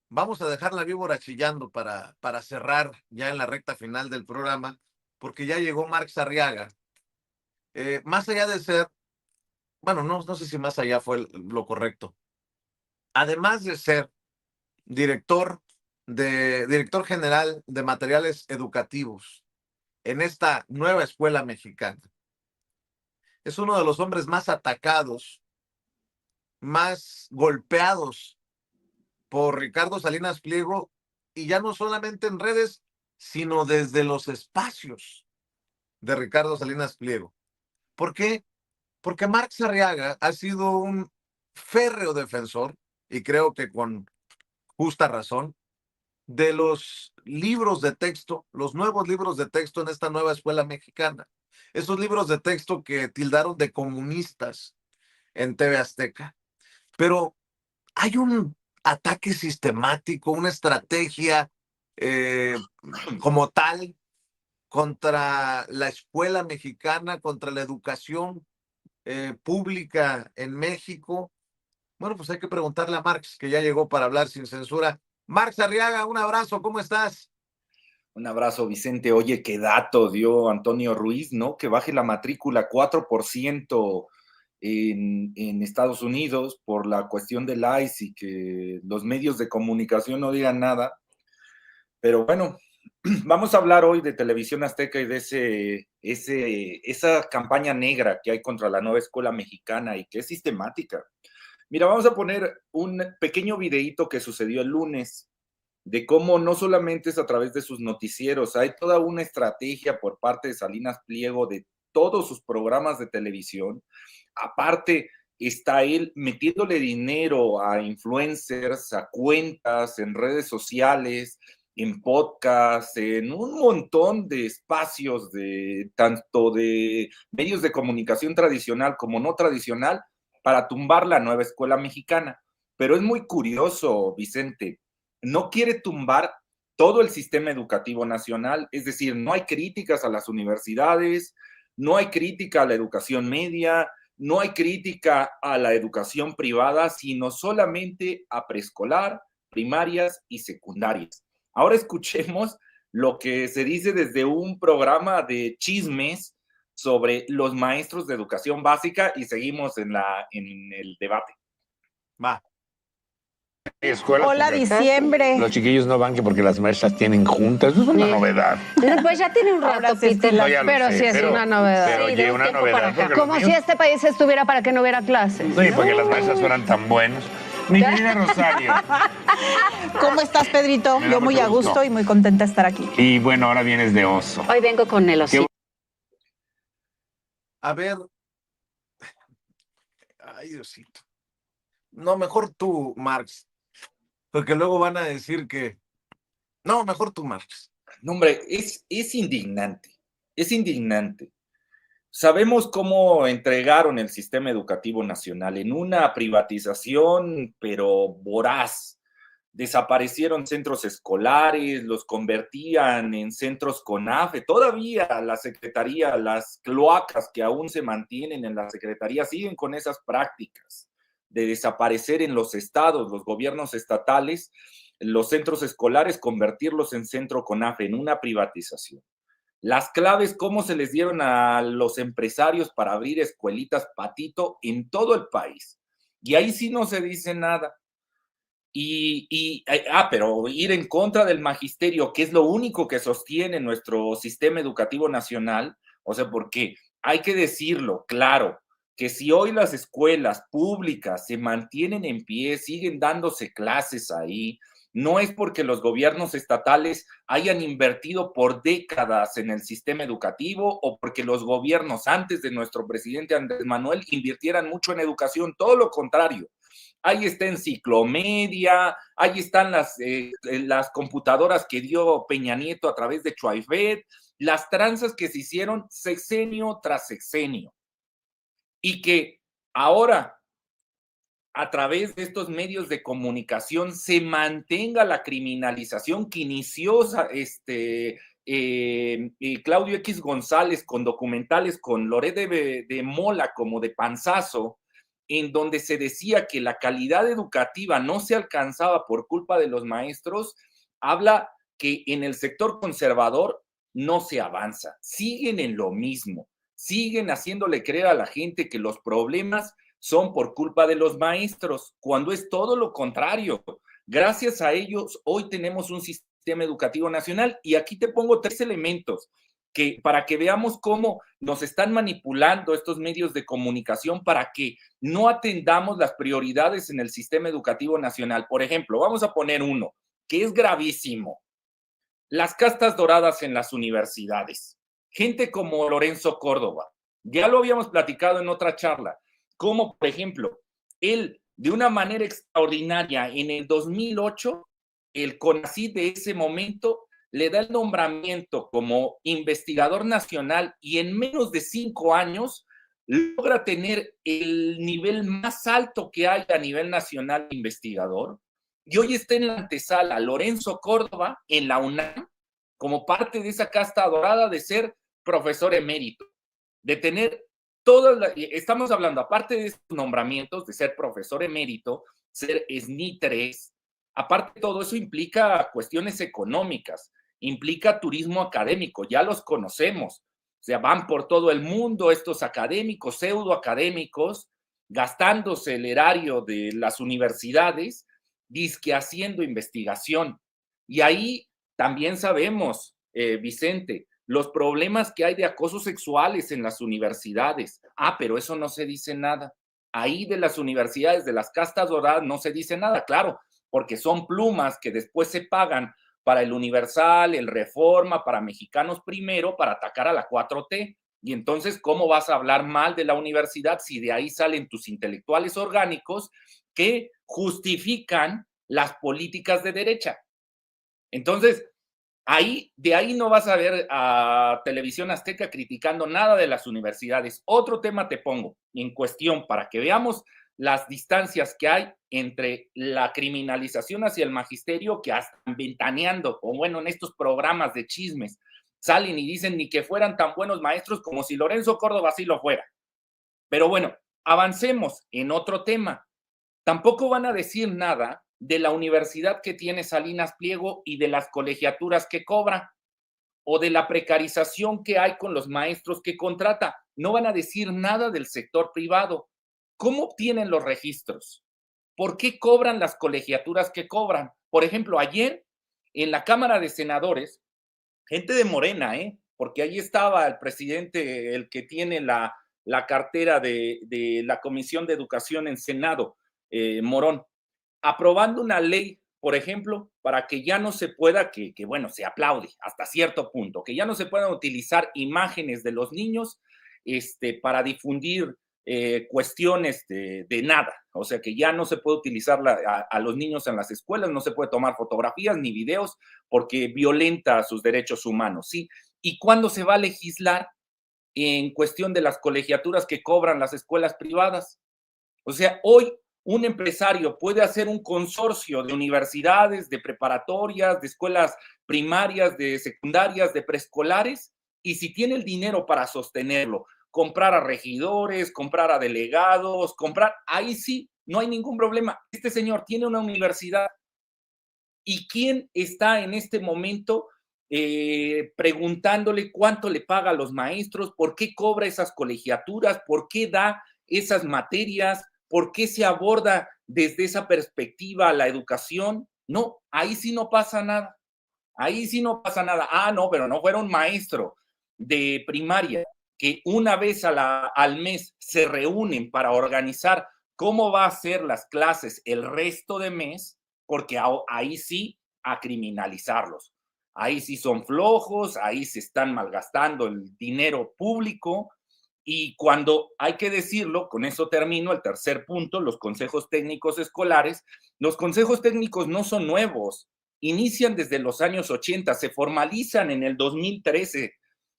Vamos a dejar la víbora chillando para cerrar ya en la recta final del programa, porque ya llegó Marx Arriaga. Más allá de ser, bueno, no sé si más allá fue lo correcto. Además de ser director general de materiales educativos en esta nueva escuela mexicana, es uno de los hombres más atacados, más golpeados por Ricardo Salinas Pliego, y ya no solamente en redes, sino desde los espacios de Ricardo Salinas Pliego. ¿Por qué? Porque Marx Arriaga ha sido un férreo defensor, y creo que con justa razón, de los libros de texto, los nuevos libros de texto en esta nueva escuela mexicana. Esos libros de texto que tildaron de comunistas en TV Azteca. Pero hay un ataque sistemático, una estrategia eh, como tal contra la escuela mexicana, contra la educación pública en México. Bueno, pues hay que preguntarle a Marx, que ya llegó para hablar sin censura. Marx Arriaga, un abrazo, ¿cómo estás? Un abrazo, Vicente. Oye, qué dato dio Antonio Ruiz, ¿no? Que baje la matrícula 4% en Estados Unidos por la cuestión del ICE y que los medios de comunicación no digan nada. Pero bueno, vamos a hablar hoy de Televisión Azteca y de esa campaña negra que hay contra la nueva escuela mexicana y que es sistemática. Mira, vamos a poner un pequeño videíto que sucedió el lunes de cómo no solamente es a través de sus noticieros, hay toda una estrategia por parte de Salinas Pliego de todos sus programas de televisión. Aparte, está él metiéndole dinero a influencers, a cuentas en redes sociales, en podcast, en un montón de espacios de tanto de medios de comunicación tradicional como no tradicional para tumbar la nueva escuela mexicana. Pero es muy curioso, Vicente, no quiere tumbar todo el sistema educativo nacional, es decir, no hay críticas a las universidades, no hay crítica a la educación media, no hay crítica a la educación privada, sino solamente a preescolar, primarias y secundarias. Ahora escuchemos lo que se dice desde un programa de chismes sobre los maestros de educación básica y seguimos en el debate. Va. Hola, diciembre. Los chiquillos no van que porque las maestras tienen juntas. Eso es una novedad. Pues ya tiene un Ahora rato, sí, Peter, no, ya lo pero sé, sí es pero- una novedad. pero Sí, oye, de un una tiempo novedad, para acá. porque los Como si míos- este país estuviera para que no hubiera clases. Sí, porque las maestras fueran tan buenas. Mi querida Rosario. ¿Cómo estás, Pedrito? Me da Yo muy mucho a gusto gusto. y muy contenta de estar aquí. Y bueno, ahora vienes de oso. Hoy vengo con el osito. A ver. Ay, Diosito. No, mejor tú, Marx, porque luego van a decir que... No, mejor tú, Marx. No, hombre, es indignante, es indignante. Sabemos cómo entregaron el sistema educativo nacional en una privatización, pero voraz. Desaparecieron centros escolares, los convertían en centros CONAFE. Todavía la Secretaría, las cloacas que aún se mantienen en la Secretaría siguen con esas prácticas de desaparecer en los estados, los gobiernos estatales, los centros escolares, convertirlos en centro CONAFE, en una privatización. Las claves, cómo se les dieron a los empresarios para abrir escuelitas patito en todo el país. Y ahí sí no se dice nada. Pero ir en contra del magisterio, que es lo único que sostiene nuestro sistema educativo nacional, o sea, porque hay que decirlo, claro, que si hoy las escuelas públicas se mantienen en pie, siguen dándose clases ahí, no es porque los gobiernos estatales hayan invertido por décadas en el sistema educativo o porque los gobiernos antes de nuestro presidente Andrés Manuel invirtieran mucho en educación, todo lo contrario. Ahí está Enciclomedia, ahí están las computadoras que dio Peña Nieto a través de Chuaifet, las tranzas que se hicieron sexenio tras sexenio. Y que ahora, a través de estos medios de comunicación, se mantenga la criminalización que inició Claudio X González con documentales con Loret de Mola como de Panzazo, en donde se decía que la calidad educativa no se alcanzaba por culpa de los maestros, habla que en el sector conservador no se avanza, siguen en lo mismo, siguen haciéndole creer a la gente que los problemas son por culpa de los maestros, cuando es todo lo contrario. Gracias a ellos, hoy tenemos un sistema educativo nacional y aquí te pongo 3 elementos para que veamos cómo nos están manipulando estos medios de comunicación para que no atendamos las prioridades en el sistema educativo nacional. Por ejemplo, vamos a poner uno que es gravísimo. Las castas doradas en las universidades. Gente como Lorenzo Córdoba. Ya lo habíamos platicado en otra charla. Como, por ejemplo, él, de una manera extraordinaria, en el 2008, el CONACYT de ese momento le da el nombramiento como investigador nacional y en menos de 5 años logra tener el nivel más alto que hay a nivel nacional de investigador. Y hoy está en la antesala Lorenzo Córdoba en la UNAM como parte de esa casta dorada de ser profesor emérito, de tener estamos hablando, aparte de estos nombramientos, de ser profesor emérito, ser SNI 3, aparte de todo eso implica cuestiones económicas, implica turismo académico, ya los conocemos, o sea, van por todo el mundo estos académicos, pseudoacadémicos, gastándose el erario de las universidades, dizque haciendo investigación. Y ahí también sabemos, Vicente, los problemas que hay de acosos sexuales en las universidades. Pero eso no se dice nada. Ahí de las universidades, de las castas doradas, no se dice nada, claro, porque son plumas que después se pagan para el Universal, el Reforma, para Mexicanos Primero, para atacar a la 4T. Y entonces, ¿cómo vas a hablar mal de la universidad si de ahí salen tus intelectuales orgánicos que justifican las políticas de derecha? Entonces, de ahí no vas a ver a Televisión Azteca criticando nada de las universidades. Otro tema te pongo en cuestión para que veamos las distancias que hay entre la criminalización hacia el magisterio, que hasta ventaneando, o bueno, en estos programas de chismes, salen y dicen ni que fueran tan buenos maestros como si Lorenzo Córdoba sí lo fuera. Pero bueno, avancemos en otro tema. Tampoco van a decir nada de la universidad que tiene Salinas Pliego y de las colegiaturas que cobra, o de la precarización que hay con los maestros que contrata. No van a decir nada del sector privado. ¿Cómo obtienen los registros? ¿Por qué cobran las colegiaturas que cobran? Por ejemplo, ayer en la Cámara de Senadores, gente de Morena, porque ahí estaba el presidente, el que tiene la cartera de la Comisión de Educación en Senado, Morón, aprobando una ley, por ejemplo, para que ya no se pueda, que bueno, se aplaude hasta cierto punto, que ya no se puedan utilizar imágenes de los niños para difundir cuestiones de nada. O sea, que ya no se puede utilizar a los niños en las escuelas, no se puede tomar fotografías ni videos porque violenta sus derechos humanos, ¿sí? ¿Y cuándo se va a legislar en cuestión de las colegiaturas que cobran las escuelas privadas? O sea, hoy un empresario puede hacer un consorcio de universidades, de preparatorias, de escuelas primarias, de secundarias, de preescolares, y si tiene el dinero para sostenerlo, comprar a regidores, comprar a delegados, ahí sí, no hay ningún problema. Este señor tiene una universidad. ¿Y quién está en este momento preguntándole cuánto le paga a los maestros? ¿Por qué cobra esas colegiaturas? ¿Por qué da esas materias? ¿Por qué se aborda desde esa perspectiva la educación? No, ahí sí no pasa nada. Ahí sí no pasa nada. No, pero no fuera un maestro de primaria que una vez al mes se reúnen para organizar cómo va a ser las clases el resto de mes, porque ahí sí a criminalizarlos. Ahí sí son flojos, ahí se están malgastando el dinero público. Y cuando hay que decirlo, con eso termino, el tercer punto, los consejos técnicos escolares. Los consejos técnicos no son nuevos, inician desde los años 80, se formalizan en el 2013,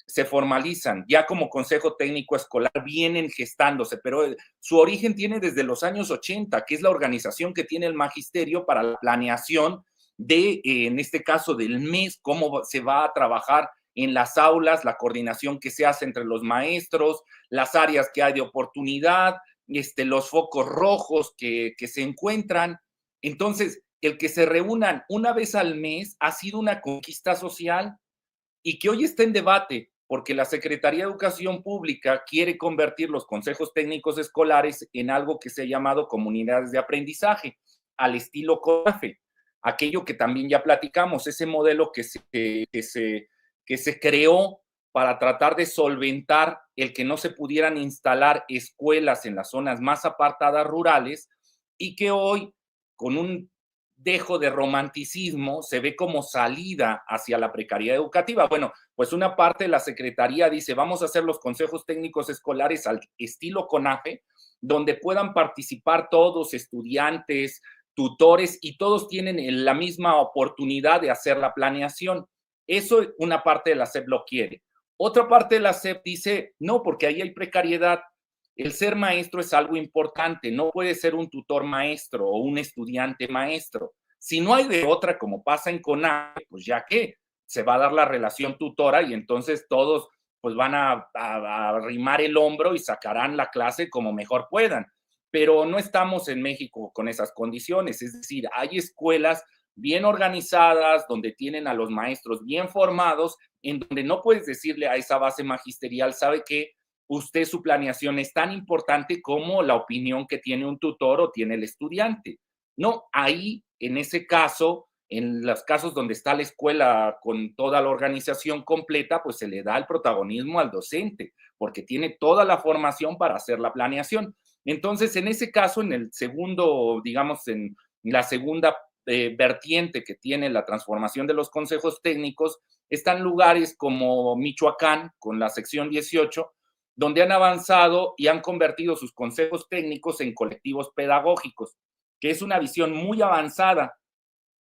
se formalizan ya como consejo técnico escolar, vienen gestándose, pero su origen tiene desde los años 80, que es la organización que tiene el magisterio para la planeación en este caso del mes, cómo se va a trabajar en las aulas, la coordinación que se hace entre los maestros, las áreas que hay de oportunidad, los focos rojos que se encuentran. Entonces, el que se reúnan una vez al mes ha sido una conquista social y que hoy está en debate porque la Secretaría de Educación Pública quiere convertir los consejos técnicos escolares en algo que se ha llamado comunidades de aprendizaje, al estilo CONAFE, aquello que también ya platicamos, ese modelo que se creó para tratar de solventar el que no se pudieran instalar escuelas en las zonas más apartadas rurales y que hoy, con un dejo de romanticismo, se ve como salida hacia la precariedad educativa. Bueno, pues una parte de la Secretaría dice, vamos a hacer los consejos técnicos escolares al estilo CONAFE, donde puedan participar todos, estudiantes, tutores, y todos tienen la misma oportunidad de hacer la planeación. Eso una parte de la SEP lo quiere. Otra parte de la SEP dice, no, porque ahí hay precariedad. El ser maestro es algo importante, no puede ser un tutor maestro o un estudiante maestro. Si no hay de otra, como pasa en CONAFE, pues ya que se va a dar la relación tutora y entonces todos pues van a arrimar el hombro y sacarán la clase como mejor puedan. Pero no estamos en México con esas condiciones, es decir, hay escuelas bien organizadas, donde tienen a los maestros bien formados, en donde no puedes decirle a esa base magisterial, ¿sabe qué? Usted, su planeación es tan importante como la opinión que tiene un tutor o tiene el estudiante. No, ahí, en ese caso, en los casos donde está la escuela con toda la organización completa, pues se le da el protagonismo al docente, porque tiene toda la formación para hacer la planeación. Entonces, en ese caso, en el segundo, digamos, en la segunda vertiente que tiene la transformación de los consejos técnicos, están lugares como Michoacán, con la sección 18, donde han avanzado y han convertido sus consejos técnicos en colectivos pedagógicos, que es una visión muy avanzada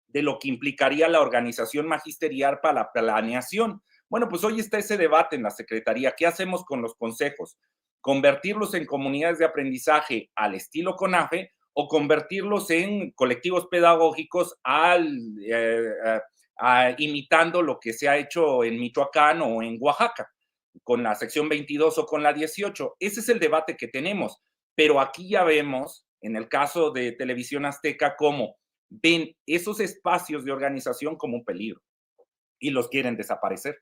de lo que implicaría la organización magisterial para la planeación. Bueno, pues hoy está ese debate en la Secretaría. ¿Qué hacemos con los consejos? ¿Convertirlos en comunidades de aprendizaje al estilo CONAFE o convertirlos en colectivos pedagógicos imitando lo que se ha hecho en Michoacán o en Oaxaca, con la sección 22 o con la 18? Ese es el debate que tenemos. Pero aquí ya vemos, en el caso de Televisión Azteca, cómo ven esos espacios de organización como un peligro y los quieren desaparecer.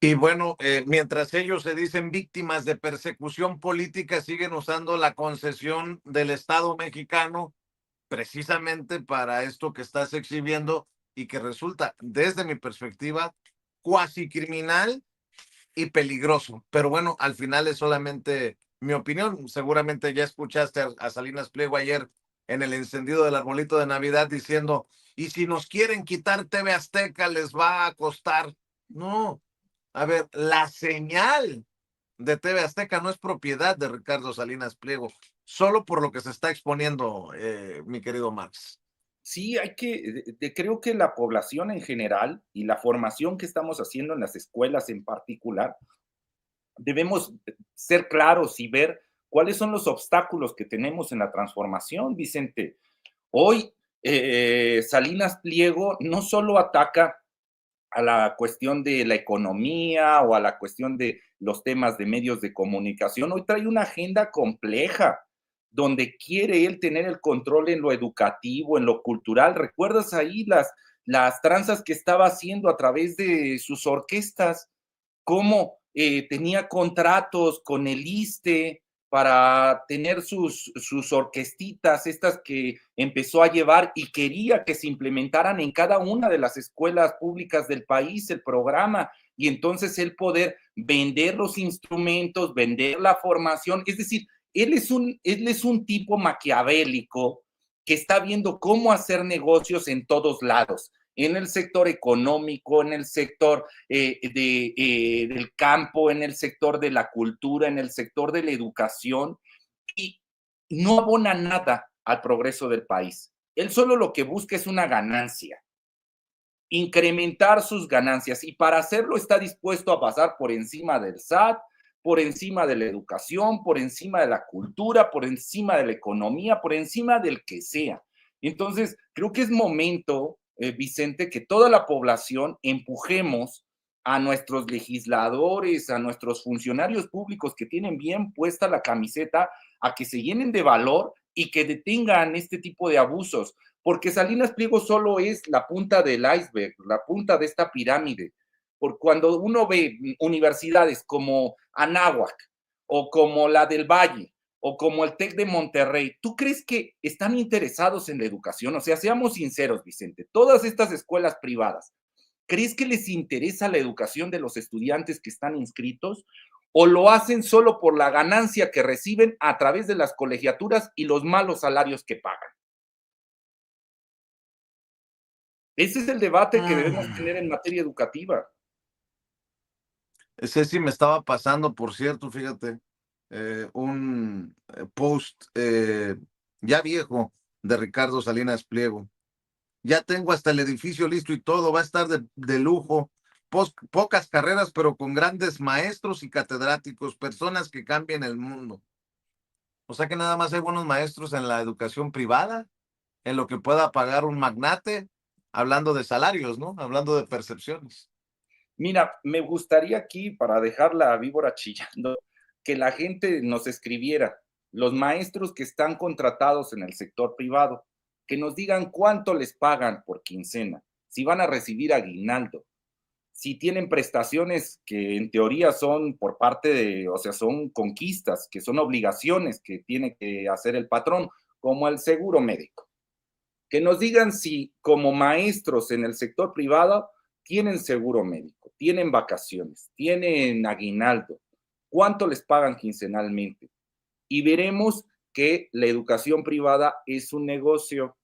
Y bueno, mientras ellos se dicen víctimas de persecución política, siguen usando la concesión del Estado mexicano precisamente para esto que estás exhibiendo y que resulta, desde mi perspectiva, cuasi criminal y peligroso. Pero bueno, al final es solamente mi opinión. Seguramente ya escuchaste a Salinas Pliego ayer en el encendido del arbolito de Navidad diciendo, y si nos quieren quitar TV Azteca, les va a costar. No, a ver, la señal de TV Azteca no es propiedad de Ricardo Salinas Pliego, solo por lo que se está exponiendo, mi querido Max. Sí, creo que la población en general y la formación que estamos haciendo en las escuelas en particular, debemos ser claros y ver cuáles son los obstáculos que tenemos en la transformación, Vicente. Hoy, Salinas Pliego no solo ataca a la cuestión de la economía o a la cuestión de los temas de medios de comunicación, hoy trae una agenda compleja, donde quiere él tener el control en lo educativo, en lo cultural. ¿Recuerdas ahí las tranzas que estaba haciendo a través de sus orquestas? Cómo tenía contratos con el ISSSTE para tener sus orquestitas, estas que empezó a llevar y quería que se implementaran en cada una de las escuelas públicas del país el programa, y entonces él poder vender los instrumentos, vender la formación. Es decir, él es un tipo maquiavélico que está viendo cómo hacer negocios en todos lados, en el sector económico, en el sector del campo, en el sector de la cultura, en el sector de la educación, y no abona nada al progreso del país. Él solo lo que busca es una ganancia, incrementar sus ganancias, y para hacerlo está dispuesto a pasar por encima del SAT, por encima de la educación, por encima de la cultura, por encima de la economía, por encima del que sea. Entonces, creo que es momento, Vicente, que toda la población empujemos a nuestros legisladores, a nuestros funcionarios públicos que tienen bien puesta la camiseta, a que se llenen de valor y que detengan este tipo de abusos, porque Salinas Pliego solo es la punta del iceberg, la punta de esta pirámide. Por cuando uno ve universidades como Anáhuac o como la del Valle o como el TEC de Monterrey, ¿tú crees que están interesados en la educación? O sea, seamos sinceros, Vicente, todas estas escuelas privadas, ¿crees que les interesa la educación de los estudiantes que están inscritos? ¿O lo hacen solo por la ganancia que reciben a través de las colegiaturas y los malos salarios que pagan? Ese es el debate que debemos tener en materia educativa. Ese sí me estaba pasando, por cierto, fíjate, un post ya viejo de Ricardo Salinas Pliego. Ya tengo hasta el edificio listo y todo, va a estar de lujo. Pocas carreras, pero con grandes maestros y catedráticos, personas que cambien el mundo. O sea que nada más hay buenos maestros en la educación privada, en lo que pueda pagar un magnate, hablando de salarios, ¿no? Hablando de percepciones. Mira, me gustaría aquí, para dejar la víbora chillando, que la gente nos escribiera, los maestros que están contratados en el sector privado, que nos digan cuánto les pagan por quincena, si van a recibir aguinaldo, si tienen prestaciones que en teoría son por parte de, o sea, son conquistas, que son obligaciones que tiene que hacer el patrón, como el seguro médico. Que nos digan si como maestros en el sector privado tienen seguro médico, tienen vacaciones, tienen aguinaldo, cuánto les pagan quincenalmente. Y veremos que la educación privada es un negocio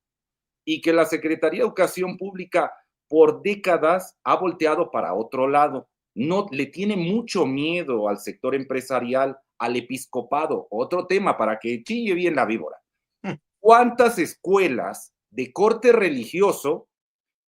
y que la Secretaría de Educación Pública por décadas ha volteado para otro lado. No le tiene mucho miedo al sector empresarial, al episcopado. Otro tema para que chille bien la víbora. ¿Cuántas escuelas de corte religioso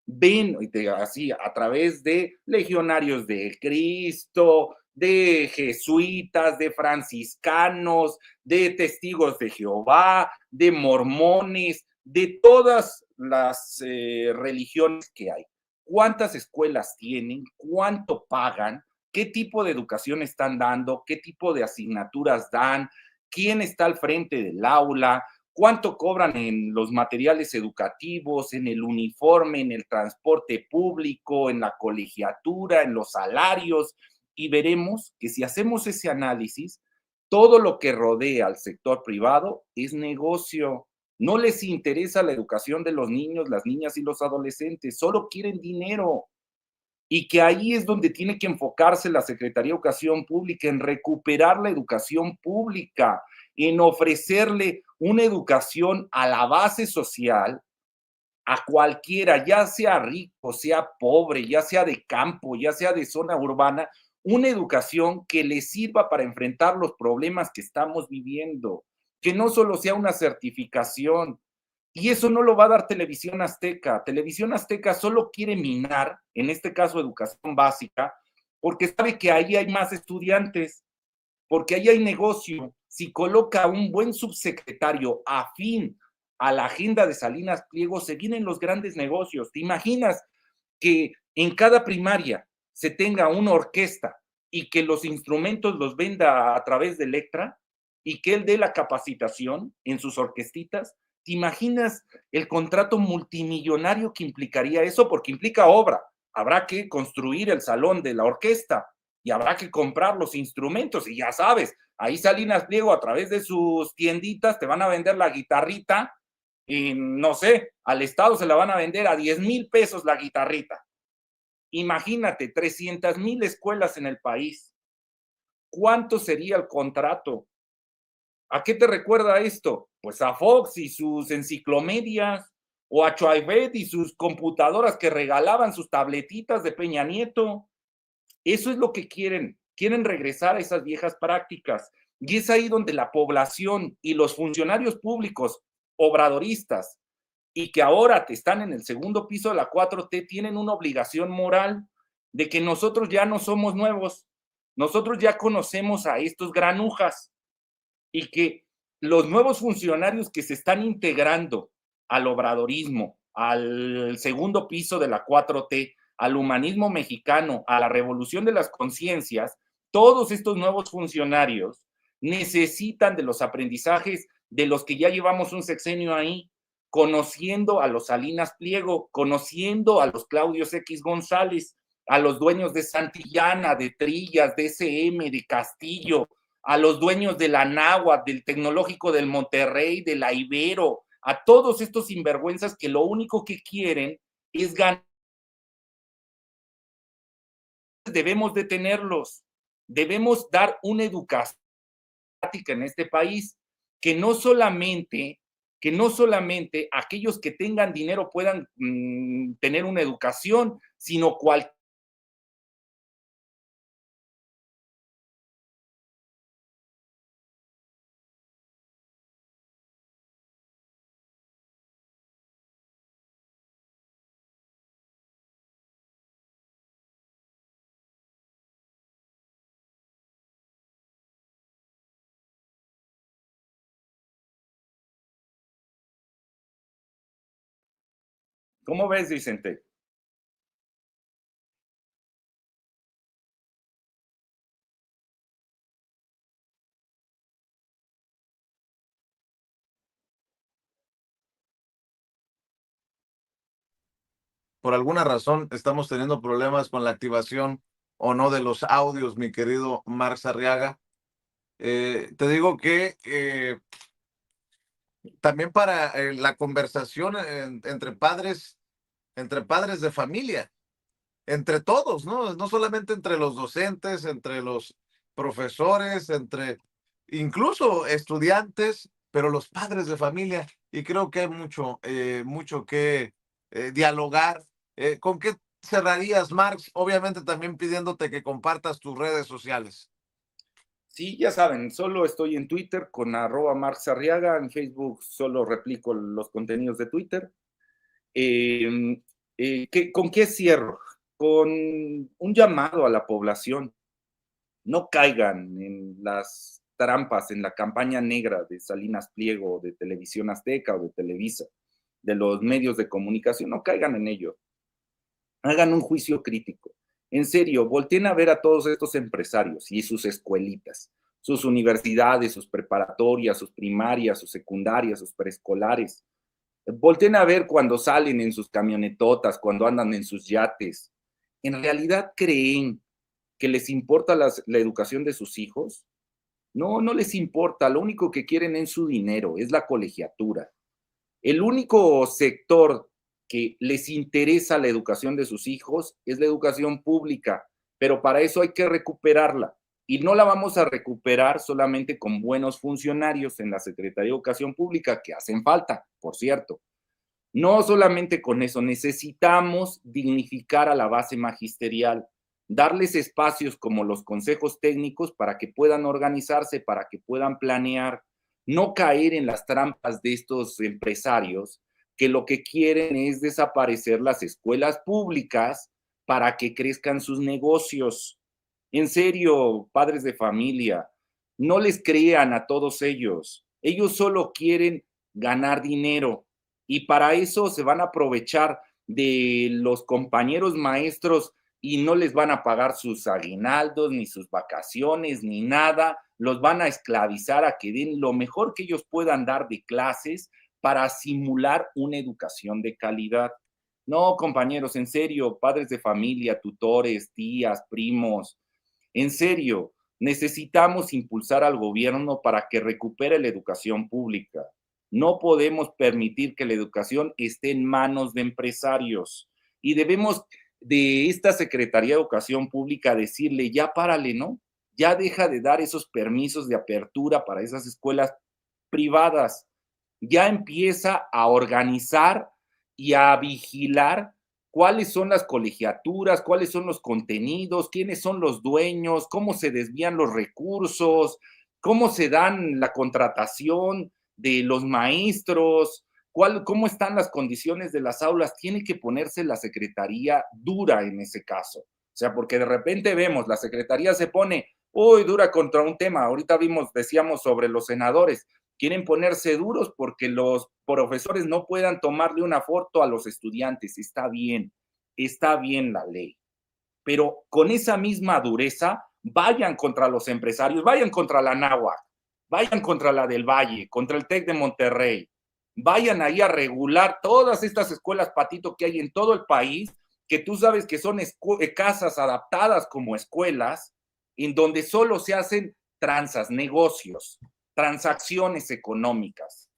ven así a través de legionarios de Cristo, de jesuitas, de franciscanos, de testigos de Jehová, de mormones, de todas las religiones que hay? ¿Cuántas escuelas tienen? ¿Cuánto pagan? ¿Qué tipo de educación están dando? ¿Qué tipo de asignaturas dan? ¿Quién está al frente del aula? ¿Cuánto cobran en los materiales educativos, en el uniforme, en el transporte público, en la colegiatura, en los salarios? Y veremos que si hacemos ese análisis, todo lo que rodea al sector privado es negocio. No les interesa la educación de los niños, las niñas y los adolescentes, solo quieren dinero. Y que ahí es donde tiene que enfocarse la Secretaría de Educación Pública, en recuperar la educación pública, en ofrecerle una educación a la base social, a cualquiera, ya sea rico, sea pobre, ya sea de campo, ya sea de zona urbana, una educación que le sirva para enfrentar los problemas que estamos viviendo, que no solo sea una certificación. Y eso no lo va a dar Televisión Azteca. Televisión Azteca solo quiere minar, en este caso educación básica, porque sabe que ahí hay más estudiantes, porque ahí hay negocio. Si coloca un buen subsecretario afín a la agenda de Salinas Pliego, se vienen los grandes negocios. ¿Te imaginas que en cada primaria se tenga una orquesta y que los instrumentos los venda a través de Electra y que él dé la capacitación en sus orquestitas? ¿Te imaginas el contrato multimillonario que implicaría eso? Porque implica obra. Habrá que construir el salón de la orquesta y habrá que comprar los instrumentos. Y ya sabes, ahí Salinas Pliego a través de sus tienditas te van a vender la guitarrita y no sé, al Estado se la van a vender a 10,000 pesos la guitarrita. Imagínate, 300,000 escuelas en el país. ¿Cuánto sería el contrato? ¿A qué te recuerda esto? Pues a Fox y sus enciclomedias, o a Chuaibet y sus computadoras que regalaban sus tabletitas de Peña Nieto. Eso es lo que quieren regresar a esas viejas prácticas. Y es ahí donde la población y los funcionarios públicos obradoristas y que ahora están en el segundo piso de la 4T tienen una obligación moral de que nosotros ya no somos nuevos, nosotros ya conocemos a estos granujas y que los nuevos funcionarios que se están integrando al obradorismo, al segundo piso de la 4T, al humanismo mexicano, a la revolución de las conciencias, todos estos nuevos funcionarios necesitan de los aprendizajes de los que ya llevamos un sexenio ahí, conociendo a los Salinas Pliego, conociendo a los Claudios X González, a los dueños de Santillana, de Trillas, de SM, de Castillo, a los dueños de la Náhuatl, del Tecnológico del Monterrey, de la Ibero, a todos estos sinvergüenzas que lo único que quieren es ganar. Debemos detenerlos, debemos dar una educación en este país que no solamente aquellos que tengan dinero puedan tener una educación, sino cualquier. ¿Cómo ves, Vicente? Por alguna razón estamos teniendo problemas con la activación o no de los audios, mi querido Marx Arriaga. Te digo que también para la conversación entre padres de familia, entre todos, ¿no? No solamente entre los docentes, entre los profesores, entre incluso estudiantes, pero los padres de familia. Y creo que hay mucho que dialogar. ¿Con qué cerrarías, Marx? Obviamente también pidiéndote que compartas tus redes sociales. Sí, ya saben, solo estoy en Twitter con @MarxArriaga, en Facebook solo replico los contenidos de Twitter. ¿Con qué cierro? Con un llamado a la población. No caigan en las trampas, en la campaña negra de Salinas Pliego, de Televisión Azteca o de Televisa, de los medios de comunicación, no caigan en ello. Hagan un juicio crítico. En serio, volteen a ver a todos estos empresarios y sus escuelitas, sus universidades, sus preparatorias, sus primarias, sus secundarias, sus preescolares. Volteen a ver cuando salen en sus camionetotas, cuando andan en sus yates. ¿En realidad creen que les importa la educación de sus hijos? No, no les importa. Lo único que quieren es su dinero, es la colegiatura. El único sector que les interesa la educación de sus hijos es la educación pública, pero para eso hay que recuperarla. Y no la vamos a recuperar solamente con buenos funcionarios en la Secretaría de Educación Pública, que hacen falta, por cierto. No solamente con eso, necesitamos dignificar a la base magisterial, darles espacios como los consejos técnicos para que puedan organizarse, para que puedan planear, no caer en las trampas de estos empresarios que lo que quieren es desaparecer las escuelas públicas para que crezcan sus negocios. En serio, padres de familia, no les crean a todos ellos. Ellos solo quieren ganar dinero y para eso se van a aprovechar de los compañeros maestros y no les van a pagar sus aguinaldos, ni sus vacaciones, ni nada. Los van a esclavizar a que den lo mejor que ellos puedan dar de clases para simular una educación de calidad. No, compañeros, en serio, padres de familia, tutores, tías, primos, en serio, necesitamos impulsar al gobierno para que recupere la educación pública. No podemos permitir que la educación esté en manos de empresarios y debemos de esta Secretaría de Educación Pública decirle, ya párale, ¿no? Ya deja de dar esos permisos de apertura para esas escuelas privadas. Ya empieza a organizar y a vigilar cuáles son las colegiaturas, cuáles son los contenidos, quiénes son los dueños, cómo se desvían los recursos, cómo se dan la contratación de los maestros, cómo están las condiciones de las aulas. Tiene que ponerse la secretaría dura en ese caso. O sea, porque de repente vemos, la secretaría se pone, uy, dura contra un tema. Ahorita decíamos sobre los senadores. Quieren ponerse duros porque los profesores no puedan tomarle una foto a los estudiantes. Está bien, está bien la ley, pero con esa misma dureza vayan contra los empresarios, vayan contra la Anáhuac, vayan contra la del Valle, contra el TEC de Monterrey, vayan ahí a regular todas estas escuelas patito que hay en todo el país, que tú sabes que son casas adaptadas como escuelas, en donde solo se hacen tranzas, negocios, transacciones económicas.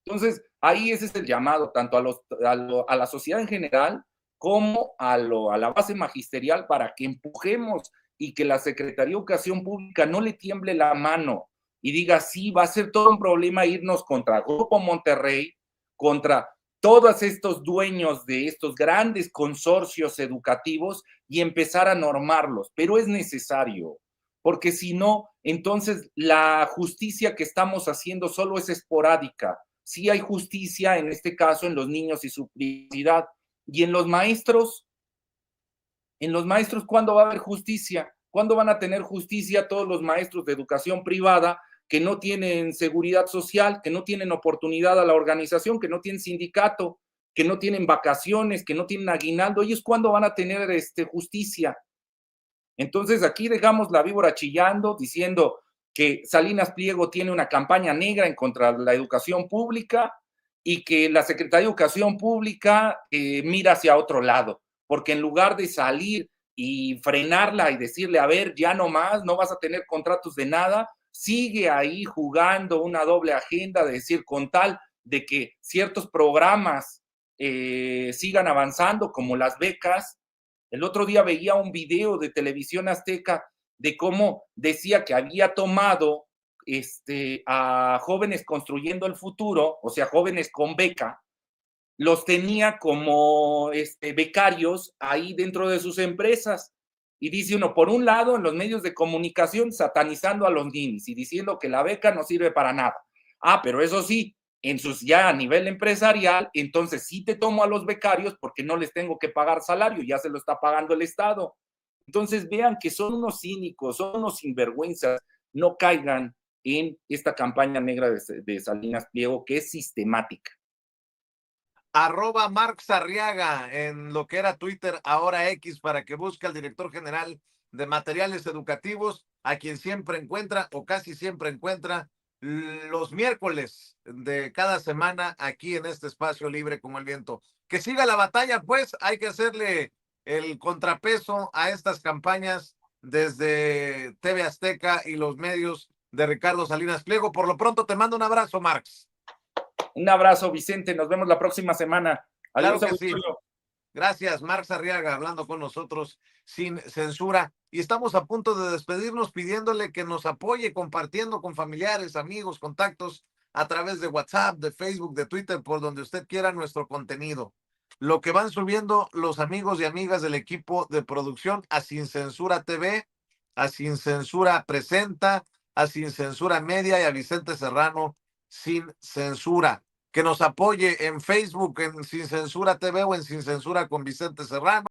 Entonces, ahí ese es el llamado, tanto a la sociedad en general como a la base magisterial, para que empujemos y que la Secretaría de Educación Pública no le tiemble la mano y diga, sí, va a ser todo un problema irnos contra Grupo Monterrey, contra todos estos dueños de estos grandes consorcios educativos y empezar a normarlos, pero es necesario, porque si no, entonces la justicia que estamos haciendo solo es esporádica. Sí hay justicia, en este caso, en los niños y su privacidad. Y en los maestros, ¿cuándo va a haber justicia? ¿Cuándo van a tener justicia todos los maestros de educación privada que no tienen seguridad social, que no tienen oportunidad a la organización, que no tienen sindicato, que no tienen vacaciones, que no tienen aguinaldo? ¿Ellos cuándo van a tener justicia? Entonces aquí dejamos la víbora chillando, diciendo que Salinas Pliego tiene una campaña negra en contra de la educación pública y que la Secretaría de Educación Pública mira hacia otro lado, porque en lugar de salir y frenarla y decirle, a ver, ya no más, no vas a tener contratos de nada, sigue ahí jugando una doble agenda de decir, con tal de que ciertos programas sigan avanzando, como las becas. El otro día veía un video de Televisión Azteca de cómo decía que había tomado a jóvenes construyendo el futuro, o sea, jóvenes con beca, los tenía como becarios ahí dentro de sus empresas. Y dice uno, por un lado, en los medios de comunicación, satanizando a los ninis y diciendo que la beca no sirve para nada. Ah, pero eso sí, ya a nivel empresarial, entonces sí te tomo a los becarios porque no les tengo que pagar salario, ya se lo está pagando el Estado. Entonces vean que son unos cínicos, son unos sinvergüenzas, no caigan en esta campaña negra de Salinas Pliego, que es sistemática. @Marx Arriaga en lo que era Twitter, ahora X, para que busque al director general de materiales educativos, a quien siempre encuentra o casi siempre encuentra los miércoles de cada semana aquí en este espacio libre como el viento. Que siga la batalla, pues hay que hacerle el contrapeso a estas campañas desde TV Azteca y los medios de Ricardo Salinas Pliego. Por lo pronto te mando un abrazo, Marx. Un abrazo, Vicente. Nos vemos la próxima semana. Adiós, claro que sí. Gracias, Marx Arriaga, hablando con nosotros sin censura. Y estamos a punto de despedirnos pidiéndole que nos apoye compartiendo con familiares, amigos, contactos a través de WhatsApp, de Facebook, de Twitter, por donde usted quiera nuestro contenido. Lo que van subiendo los amigos y amigas del equipo de producción a Sin Censura TV, a Sin Censura Presenta, a Sin Censura Media y a Vicente Serrano Sin Censura. Que nos apoye en Facebook, en Sin Censura TV o en Sin Censura con Vicente Serrano.